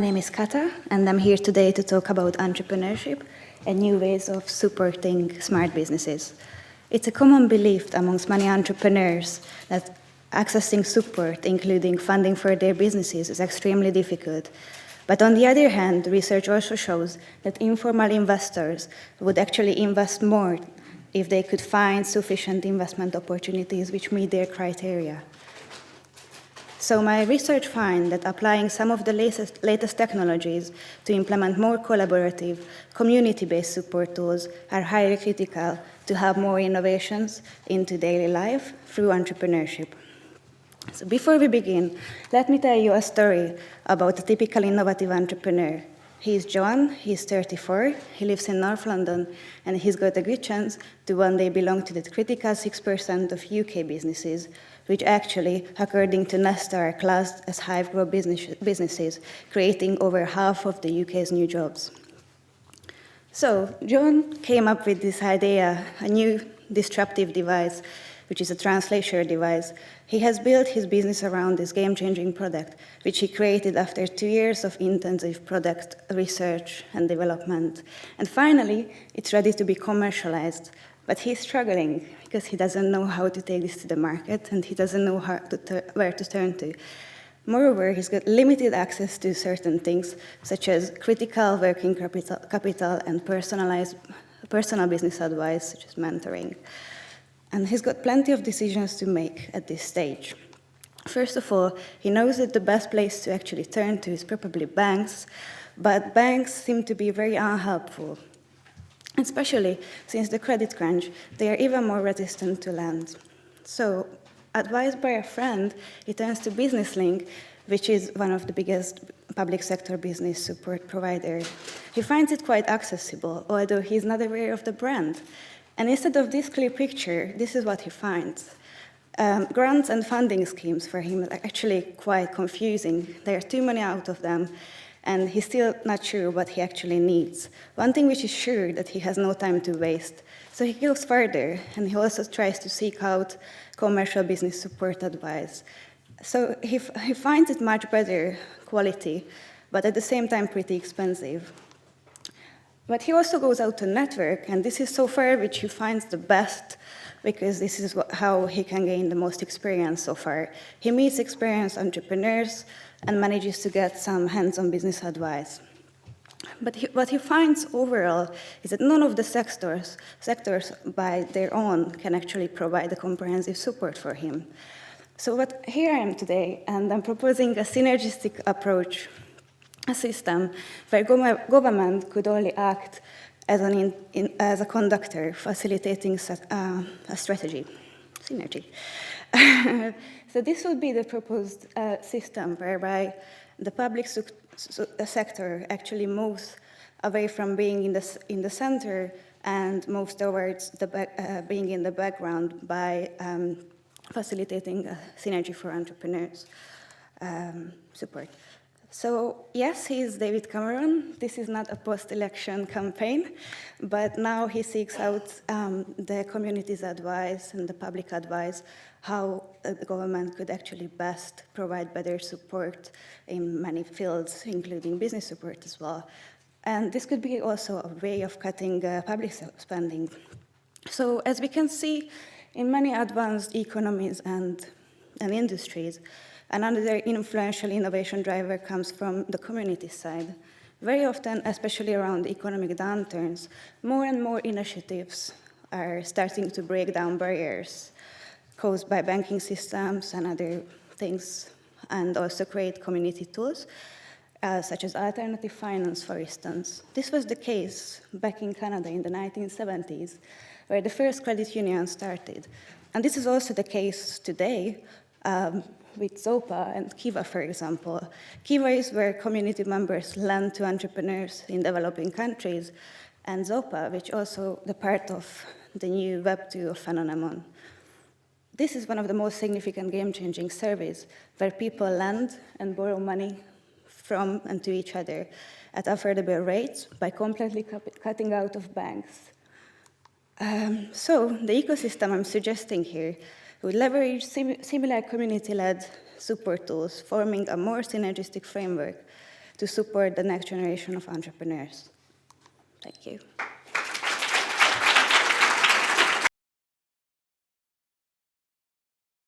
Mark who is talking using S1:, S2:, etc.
S1: My name is Kata, and I'm here today to talk about entrepreneurship and new ways of supporting smart businesses. It's a common belief amongst many entrepreneurs that accessing support, including funding for their businesses, is extremely difficult. But on the other hand, research also shows that informal investors would actually invest more if they could find sufficient investment opportunities which meet their criteria. So my research finds that applying some of the latest technologies to implement more collaborative, community-based support tools are highly critical to have more innovations into daily life through entrepreneurship. So before we begin, let me tell you a story about a typical innovative entrepreneur. He's John, he's 34, he lives in North London, and he's got a good chance to one day belong to the critical 6% of UK businesses, which actually, according to Nesta, are classed as high-growth businesses, creating over half of the UK's new jobs. So John came up with this idea, a new disruptive device, which is a translator device. He has built his business around this game-changing product, which he created after 2 years of intensive product research and development. And finally, it's ready to be commercialized. But he's struggling because he doesn't know how to take this to the market and he doesn't know where to turn to. Moreover, he's got limited access to certain things, such as critical working capital and personal business advice, such as mentoring. And he's got plenty of decisions to make at this stage. First of all, he knows that the best place to actually turn to is probably banks, but banks seem to be very unhelpful. Especially since the credit crunch, they are even more resistant to lend. So, advised by a friend, he turns to BusinessLink, which is one of the biggest public sector business support providers. He finds it quite accessible, although he's not aware of the brand. And instead of this clear picture, this is what he finds. Grants and funding schemes for him are actually quite confusing. There are too many out of them, and he's still not sure what he actually needs. One thing which is sure that he has no time to waste. So he goes further, and he also tries to seek out commercial business support advice. So he finds it much better quality, but at the same time pretty expensive. But he also goes out to network, and this is so far which he finds the best, because this is how he can gain the most experience so far. He meets experienced entrepreneurs and manages to get some hands-on business advice. But what he finds overall is that none of the sectors by their own can actually provide a comprehensive support for him. So here I am today, and I'm proposing a synergistic approach, a system where government could only act as a conductor, facilitating a strategy, synergy. So this would be the proposed system whereby the public sector actually moves away from being in the center and moves towards being in the background by facilitating a synergy for entrepreneurs support. So yes, he is David Cameron. This is not a post-election campaign, but now he seeks out the community's advice and the public advice, how the government could actually best provide better support in many fields, including business support as well. And this could be also a way of cutting public spending. So as we can see, in many advanced economies and industries, another influential innovation driver comes from the community side. Very often, especially around economic downturns, more and more initiatives are starting to break down barriers caused by banking systems and other things, and also create community tools, such as alternative finance, for instance. This was the case back in Canada in the 1970s, where the first credit union started. And this is also the case today, with ZOPA and Kiva, for example. Kiva is where community members lend to entrepreneurs in developing countries, and ZOPA, which also the part of the new Web2 of Phenomenon. This is one of the most significant game-changing surveys where people lend and borrow money from and to each other at affordable rates by completely cutting out of banks. So the ecosystem I'm suggesting here would leverage similar community-led support tools, forming a more synergistic framework to support the next generation of entrepreneurs. Thank you.